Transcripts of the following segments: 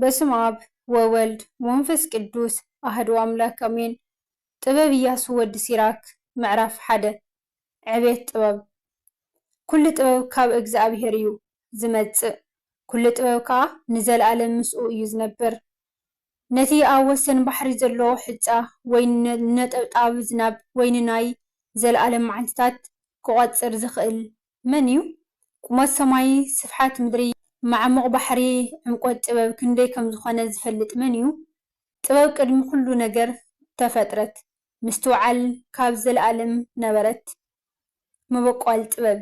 በስመ አብ ወወልድ ወመንፈስ ቅዱስ አሐዱ አምላክ አሜን። ጥበብ ኢያሱ ወዲ ሲራክ ምዕራፍ 1 ዕቤት ጥበብ ኩሉ ጥበብ ካብ እግዚአብሔር እዩ ዝመጽእ ኩሉ ጥበብ ከዓ ንዘለዓለም ምስኡ እዩ ዝነብር። ነቲ ኣብ ወሰን ባሕሪ ዘሎ ሕጻ ወይ ነጠብጣብ ዝናብ ወይ ናይ ዘለዓለም መዓልትታት ክቆጽር ዝኽእል መን እዩ? ቁመት ሰማይ ስፍሓት ምድሪ ማዕሙቕ ባሕሪ ዕምቆት ጥበብ ክንደይ ከም ዝኾነ ዝፈልጥ መን እዩ? ጥበብ ቅድሚ ኩሉ ነገር ተፈጥረት ምስትውዓል ካብ ዘለዓለም ነበረት። መበቋል ጥበብ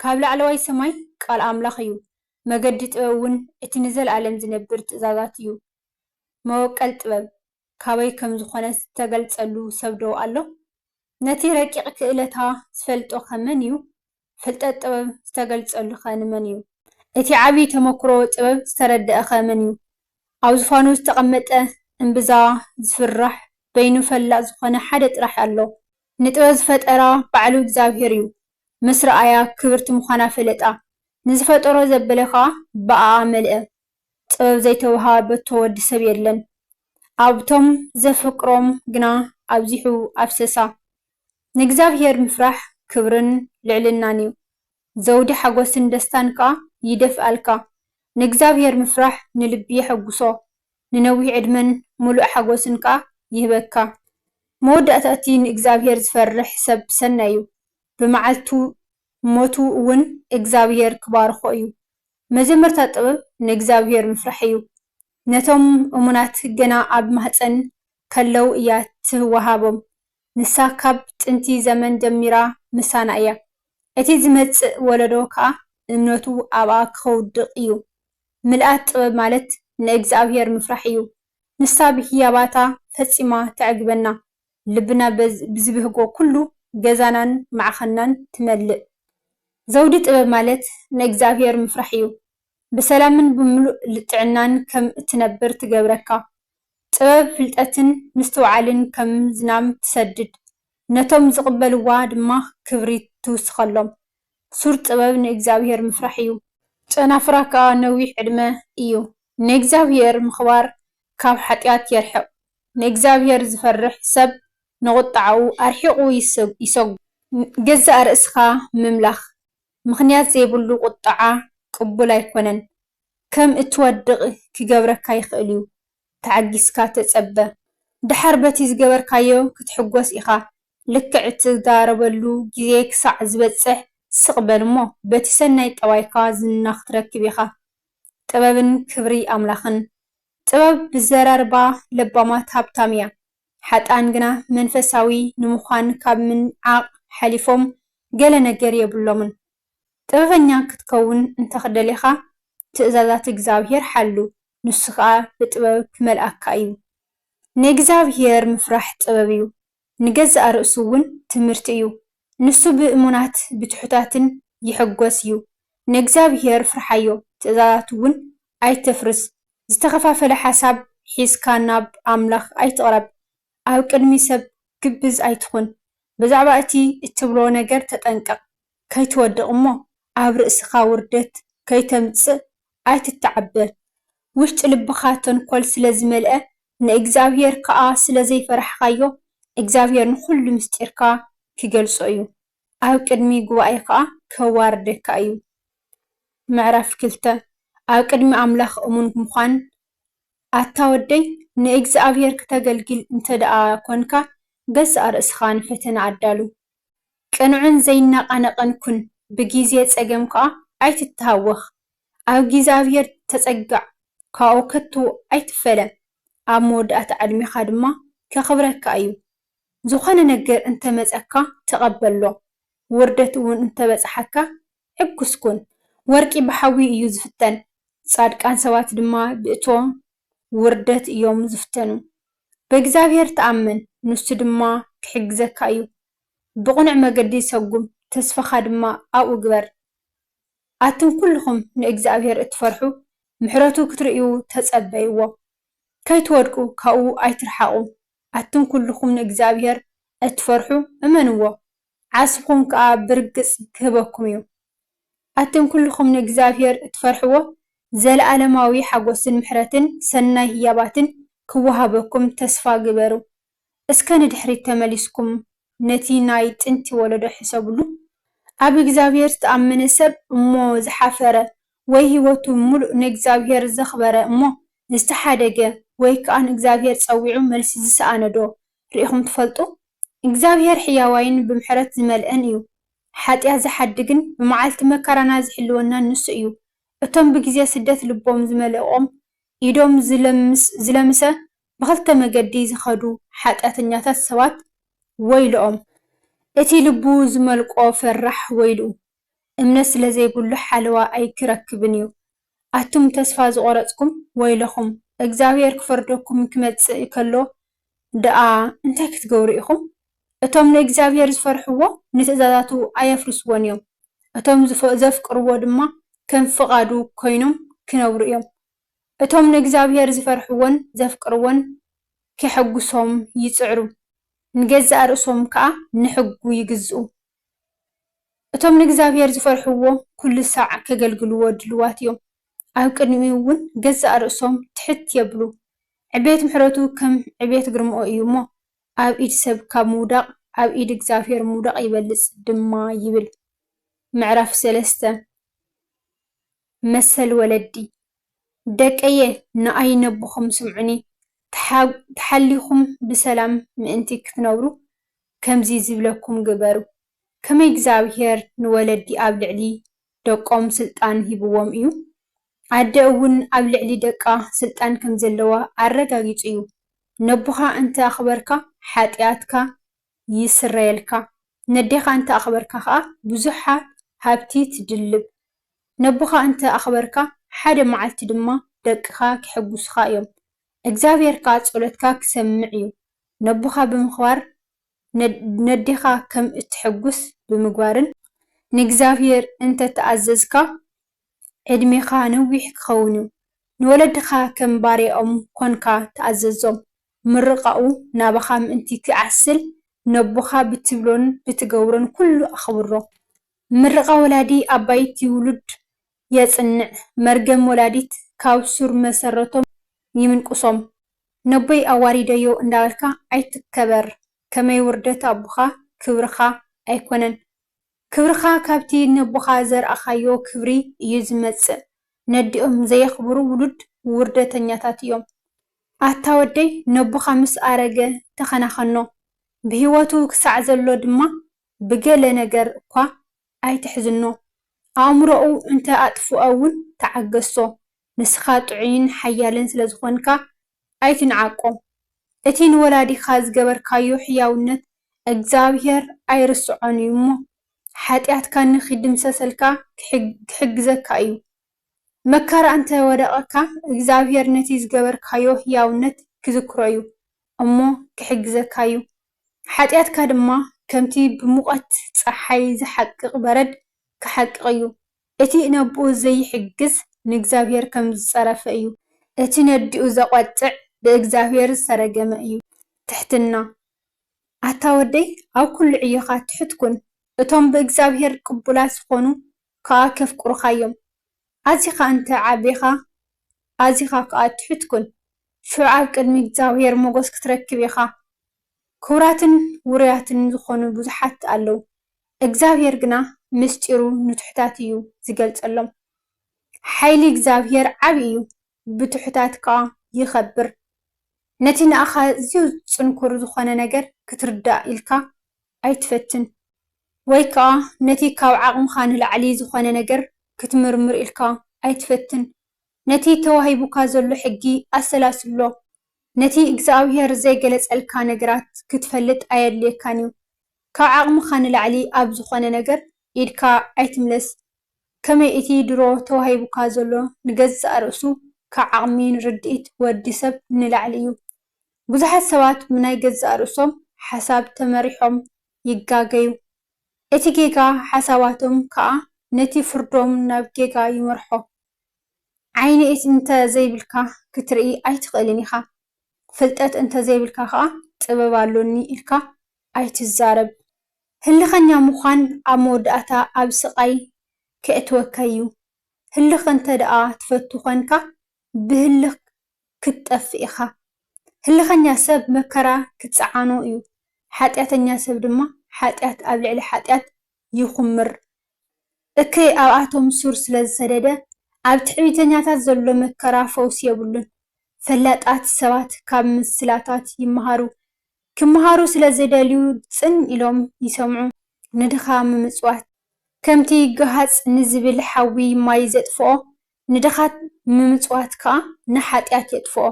ካብ ላዕለዋይ ሰማይ ቃል ኣምላኽ እዩ። መገዲ ጥበብ እውን እቲ ንዘለዓለም ዝነብር ትእዛዛት እዩ። መበቀል ጥበብ ካበይ ከም ዝኾነ ዝተገልጸሉ ሰብ ዶ ኣሎ? ነቲ ረቂቕ ክእለታ ዝፈልጦ ኸመን እዩ? ፍልጠት ጥበብ ዝተገልጸሉ ኸ ንመን እዩ? እቲ ዓብይ ተመክሮ ጥበብ ዝተረድአ ኸመን እዩ? ኣብ ዝፋኑ ዝተቐመጠ እምብዛ ዝፍራሕ በይኑ ፈላጥ ዝኾነ ሓደ ጥራሕ ኣሎ። ንጥበብ ዝፈጠራ ባዕሉ እግዚአብሔር እዩ። ምስ ረኣያ ክብርቲ ምዃና ፈለጣ ንዝፈጠሮ ዘበለ ከዓ ብኣኣ መልአ። ጥበብ ዘይተወሃበቶ ወዲ ሰብ የለን። ኣብቶም ዘፍቅሮም ግና ኣብዚሑ ኣፍሰሳ። ንእግዚአብሔር ምፍራሕ ክብርን ልዕልናን እዩ። ዘውዲ ሓጎስን ደስታን ከዓ ይደፍአልካ። ንእግዚአብሔር ምፍራሕ ንልቢ የሐጉሶ። ንነዊሕ ዕድመን ሙሉእ ሓጎስን ከዓ ይህበካ። መወዳእታ እቲ ንእግዚአብሔር ዝፈርሕ ሰብ ሰናይ እዩ። ብመዓልቱ ሞቱ እውን እግዚአብሔር ክባርኾ እዩ። መጀመርታ ጥበብ ንእግዚአብሔር ምፍራሕ እዩ። ነቶም እሙናት ገና ኣብ ማህፀን ከለው እያ ትወሃቦም። ንሳ ካብ ጥንቲ ዘመን ጀሚራ ምሳና እያ። እቲ ዝመጽእ ወለዶ ከዓ እምነቱ ኣብኣ ክኸውድቕ እዩ። ምልኣት ጥበብ ማለት ንእግዚአብሔር ምፍራሕ እዩ። ንሳ ብህያባታ ፈጺማ ተዕግበና። ልብና ብዝብህጎ ኩሉ ገዛናን ማዕኸናን ትመልእ። ዘውዲ ጥበብ ማለት ንእግዚአብሔር ምፍራሕ እዩ። ብሰላምን ብምሉእ ጥዕናን ከም እትነብር ትገብረካ። ጥበብ ፍልጠትን ምስትውዓልን ከም ዝናብ ትሰድድ። ነቶም ዝቕበልዋ ድማ ክብሪ ትውስኸሎም። ሱር ጥበብ ንእግዚአብሔር ምፍራሕ እዩ። ጨናፍራ ከዓ ነዊሕ ዕድመ እዩ። ንእግዚአብሔር ምኽባር ካብ ሓጢአት የርሕቕ። ንእግዚአብሔር ዝፈርሕ ሰብ ንቁጣዓኡ ኣርሒቑ ይሰጉ። ገዛእ ርእስኻ ምምላኽ ምኽንያት ዘይብሉ ቁጣዓ ቅቡል ኣይኮነን። ከም እትወድቕ ክገብረካ ይኽእል እዩ። ተዓጊስካ ተጸበ። ድሓር በቲ ዝገበርካዮ ክትሕጎስ ኢኻ። ልክዕ እትዛረበሉ ግዜ ክሳዕ ዝበጽሕ ስቕ በል እሞ በቲ ሰናይ ጠባይካ ዝና ክትረክብ ኢኻ። ጥበብን ክብሪ ኣምላኽን ጥበብ ብዘራርባ ለባማት ሃብታም እያ። ሓጣን ግና መንፈሳዊ ንምዃን ካብ ምንዓቕ ሓሊፎም ገለ ነገር የብሎምን። ጥበበኛ ክትከውን እንተኽደሊኻ ትእዛዛት እግዚአብሔር ሓሉ። ንሱ ከዓ ብጥበብ ክመልኣካ እዩ። ንእግዚአብሔር ምፍራሕ ጥበብ እዩ። ንገዛእ ርእሱ እውን ትምህርቲ እዩ። ንሱ ብእሙናት ብትሑታትን ይሕጎስ እዩ። ንእግዚአብሔር ፍርሓዮ፣ ትእዛዛት እውን ኣይተፍርስ። ዝተኸፋፈለ ሓሳብ ሒዝካ ናብ ኣምላኽ ኣይትቕረብ። ኣብ ቅድሚ ሰብ ግብዝ ኣይትኹን። ብዛዕባ እቲ እትብሎ ነገር ተጠንቀቕ። ከይትወድቕ እሞ ኣብ ርእስኻ ውርደት ከይተምጽእ ኣይትተዓበ። ውሽጢ ልብኻ ተንኮል ስለ ዝመልአ ንእግዚአብሔር ከዓ ስለ ዘይፈራሕካዮ እግዚአብሔር ንኹሉ ምስጢርካ ክገልጾ እዩ። ኣብ ቅድሚ ጉባኤ ከዓ ከዋርደካ እዩ። ምዕራፍ 2 ኣብ ቅድሚ ኣምላኽ እሙን ምዃን ኣታወደይ ንእግዚአብሔር ክተገልግል እንተደኣ ኮንካ ገዛእ ርእስኻ ንፈተና ኣዳሉ። ቅንዕን ዘይናቃነቕን ኩን። ብጊዜ ፀገም ከዓ ኣይትተሃወኽ። ኣብ እግዚኣብሔር ተፀጋዕ ካብኡ ከቶ ኣይትፈለ። ኣብ መወዳእታ ዕድሜኻ ድማ ከኽብረካ እዩ። ዝኾነ ነገር እንተመፀካ ተቐበሎ። ውርደት እውን እንተበፅሓካ ሕጉስ ኩን። ወርቂ ብሓዊ እዩ ዝፍተን። ጻድቃን ሰባት ድማ ብእቶም ውርደት እዮም ዝፍተኑ። ብእግዚአብሔር ተኣመን ንሱ ድማ ክሕግዘካ እዩ። ብቕኑዕ መገዲ ሰጉም ተስፋኻ ድማ ኣብኡ ግበር። ኣቱም ኩልኹም ንእግዚአብሔር እትፈርሑ ምሕረቱ ክትርእዩ ተጸበይዎ። ከይትወድቁ ካብኡ ኣይትርሓቑ። ኣቱም ኩልኹም ንእግዚአብሔር እትፈርሑ እመንዎ፣ ዓስብኩም ከዓ ብርግጽ ክህበኩም እዩ። ኣቱም ኩልኹም ንእግዚአብሔር እትፈርሕዎ ዘለዓለማዊ ሓጎስን ምሕረትን ሰናይ ህያባትን ክወሃበኩም ተስፋ ግበሩ። እስከ ንድሕሪት ተመሊስኩም ነቲ ናይ ጥንቲ ወለዶ ሕሰብሉ። ኣብ እግዚኣብሔር ዝተኣመነ ሰብ እሞ ዝሓፈረ ወይ ህይወቱ ሙሉእ ንእግዚኣብሔር ዘኽበረ እሞ ዝተሓደገ ወይ ከዓ ንእግዚኣብሔር ፀዊዑ መልሲ ዝሰኣነ ዶ ርኢኹም ትፈልጡ? እግዚኣብሔር ሕያዋይን ብምሕረት ዝመልአን እዩ። ሓጢኣት ዝሓድግን ብመዓልቲ መከራና ዝሕልወናን ንሱ እዩ። እቶም ብግዜ ስደት ልቦም ዝመልኦም ኢዶም ዝለምሰ ብኽልተ መገዲ ዝኸዱ ሓጢኣተኛታት ሰባት ወይልኦም። እቲ ልቡ ዝመልቆ ፈራሕ ወይልኡ እምነት ስለ ዘይብሉ ሓለዋ ኣይክረክብን እዩ። ኣቱም ተስፋ ዝቆረፅኩም ወይለኹም እግዚኣብሔር ክፈርደኩም ክመፅእ ከሎ ደኣ እንታይ ክትገብሩ ኢኹም? እቶም ንእግዚኣብሔር ዝፈርሕዎ ንትእዛዛቱ ኣየፍርስዎን እዮም። እቶም ዘፍቅርዎ ድማ ከም ፍቓዱ ኮይኖም ክነብሩ እዮም። እቶም ንእግዚኣብሔር ዝፈርሕዎን ዘፍቅርዎን ከሐጉሶም ይፅዕሩ፣ ንገዛእ ርእሶም ከዓ ንሕጉ ይግዝኡ። እቶም ንእግዚኣብሔር ዝፈርሕዎ ኩሉ ሰዓዕ ከገልግልዎ ድልዋት እዮም። ኣብ ቅድሚኡ እውን ገዛእ ርእሶም ትሕት የብሉ። ዕቤት ምሕረቱ ከም ዕቤት ግርምኦ እዩ እሞ ኣብ ኢድ ሰብ ካብ ምውዳቕ ኣብ ኢድ እግዚኣብሔር ምውዳቕ ይበልፅ ድማ ይብል። ምዕራፍ 3 መሰል ወለዲ ደቀየ ንኣይ ነብኹም ስምዑኒ ተሓሊኹም ብሰላም ምእንቲ ክትነብሩ ከምዚ ዝብለኩም ግበሩ። ከመይ እግዚኣብሔር ንወለዲ ኣብ ልዕሊ ደቆም ስልጣን ሂብዎም እዩ። ኣደ እውን ኣብ ልዕሊ ደቃ ስልጣን ከም ዘለዋ ኣረጋጊፁ እዩ። ነቦኻ እንተ ኣኽበርካ ሓጢኣትካ ይስረየልካ፣ ነዴኻ እንተ ኣኽበርካ ከዓ ብዙሕ ሃብቲ ትድልብ። ነቦኻ እንተ ኣኽበርካ ሓደ መዓልቲ ድማ ደቅኻ ክሕጉስካ እዮም። እግዚኣብሔርካ ጸሎትካ ክሰምዕ እዩ። ነቦኻ ብምኽባር ነዴኻ ከም እትሕጉስ ብምግባርን ንእግዚኣብሔር እንተ ተኣዘዝካ ዕድሜኻ ነዊሕ ክኸውን እዩ። ንወለድኻ ከም ባርያኦም ኮንካ ተኣዘዞም። ምርቃኡ ናባኻ ምእንቲ ክዓስል ነቦኻ ብትብሎን ብትገብሮን ኩሉ ኣኽብሮ። ምርቃ ወላዲ ኣባይቲ ውሉድ የጽንዕ፣ መርገም ወላዲት ካብ ሱር መሰረቶም ይምንቁሶም። ነቦይ ኣዋሪደዮ እንዳበልካ ኣይትከበር። ከመይ ውርደት ኣቦኻ ክብርኻ ኣይኮነን። ክብርኻ ካብቲ ነቦኻ ዘርኣኻዮ ክብሪ እዩ ዝመጽእ። ነዲኦም ዘየኽብሩ ውሉድ ውርደተኛታት እዮም። ኣታ ወደይ ነቦኻ ምስ ኣረገ ተኸናኸኖ፣ ብሂወቱ ክሳዕ ዘሎ ድማ ብገለ ነገር እኳ ኣይትሕዝኖ። ኣእምሮኡ እንተ ኣጥፍኦ እውን ተዓገሶ። ንስኻ ጥዑይን ሓያልን ስለ ዝኾንካ ኣይትንዓቆ። እቲ ንወላዲኻ ዝገበርካዮ ሕያውነት እግዚኣብሔር ኣይርስዖን እዩ እሞ ሓጢኣትካ ንኽድምሰሰልካ ክሕግዘካ እዩ። መከራ እንተ ወደቐካ እግዚኣብሔር ነቲ ዝገበርካዮ ሕያውነት ክዝክሮ እዩ እሞ ክሕግዘካ እዩ። ሓጢኣትካ ድማ ከምቲ ብሙቐት ፀሓይ ዝሓቅቕ በረድ ክሓቅቕ እዩ። እቲ ነብኡ ዘይሕግዝ ንእግዚኣብሔር ከም ዝፀረፈ እዩ። እቲ ነዲኡ ዘቆጥዕ ብእግዚኣብሔር ዝተረገመ እዩ። ትሕትና ኣታ ወደይ ኣብ ኩሉ ዕዮኻ ትሑት ኩን። እቶም ብእግዚኣብሔር ቅቡላት ዝኾኑ ከዓ ከፍቅሩኻ እዮም። ኣዚኻ እንተ ዓቤኻ ኣዚኻ ከዓ ትሑት ኩን። ሽዑ ኣብ ቅድሚ እግዚኣብሔር ሞገስ ክትረክብ ኢኻ። ክቡራትን ውሩያትን ዝኾኑ ብዙሓት ኣለዉ። እግዚኣብሔር ግና ምስጢሩ ንትሑታት እዩ ዝገልጸሎም። ሓይሊ እግዚኣብሔር ዓብይ እዩ፣ ብትሑታት ከዓ ይኸብር። ነቲ ንኣኻ እዝዩ ፅንኩር ዝኾነ ነገር ክትርዳእ ኢልካ ኣይትፈትን፣ ወይ ከዓ ነቲ ካብ ዓቕምኻ ንላዕሊ ዝኾነ ነገር ክትምርምር ኢልካ ኣይትፈትን። ነቲ ተዋሂቡካ ዘሎ ሕጊ ኣሰላስሎ። ነቲ እግዚኣብሔር ዘይገለጸልካ ነገራት ክትፈልጥ ኣየድልየካን እዩ። ካብ ዓቕምኻ ንላዕሊ ኣብ ዝኾነ ነገር ኢድካ ኣይትምለስ። ከመይ እቲ ድሮ ተዋሂቡካ ዘሎ ንገዛእ ርእሱ ካብ ዓቕሚ ርድኢት ወዲ ሰብ ንላዕሊ እዩ። ብዙሓት ሰባት ብናይ ገዛእ ርእሶም ሓሳብ ተመሪሖም ይጋገዩ። እቲ ጌጋ ሓሳባቶም ከዓ ነቲ ፍርዶም ናብ ጌጋ ይመርሖ። ዓይኒ እንተ ዘይብልካ ክትርኢ ኣይትኽእልን ኢኻ። ፍልጠት እንተ ዘይብልካ ከዓ ጥበብ ኣሎኒ ኢልካ ኣይትዛረብ። ህልኸኛ ምዃን ኣብ መወዳእታ ኣብ ስቓይ ከእትወካ እዩ። ህልኽ እንተ ደኣ ትፈቱ ኮንካ ብህልኽ ክትጠፍእ ኢኻ። ህልኸኛ ሰብ መከራ ክትፀዓኖ እዩ። ሓጢአተኛ ሰብ ድማ ሓጢአት ኣብ ልዕሊ ሓጢአት ይኹምር። እከይ ኣብኣቶም ሱር ስለ ዝሰደደ ኣብ ትዕቢተኛታት ዘሎ መከራ ፈውሲ የብሉን። ፈላጣት ሰባት ካብ ምስላታት ይመሃሩ። ክመሃሩ ስለ ዝደልዩ ፅን ኢሎም ይሰምዑ። ንድኻ ምምፅዋት ከምቲ ገሃፅ ንዝብል ሓዊ ማይ ዘጥፍኦ ንድኻት ምምፅዋት ከዓ ንሓጢአት የጥፍኦ።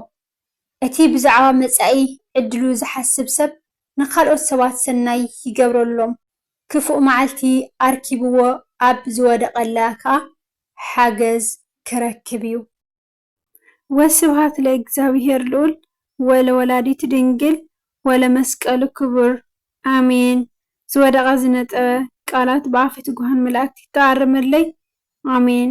እቲ ብዛዕባ መጻኢ ዕድሉ ዝሓስብ ሰብ ንኻልኦት ሰባት ሰናይ ይገብረሎም። ክፉእ መዓልቲ ኣርኪብዎ ኣብ ዝወደቐላ ከዓ ሓገዝ ክረክብ እዩ። ወስብሃት ለእግዚአብሔር ልዑል ወለወላዲት ድንግል ወለመስቀሉ ክቡር አሜን። ዝወደቐ ዝነጠበ ቃላት ብኣፈ ትጉሃን መላእክት ይተኣረመለይ አሜን።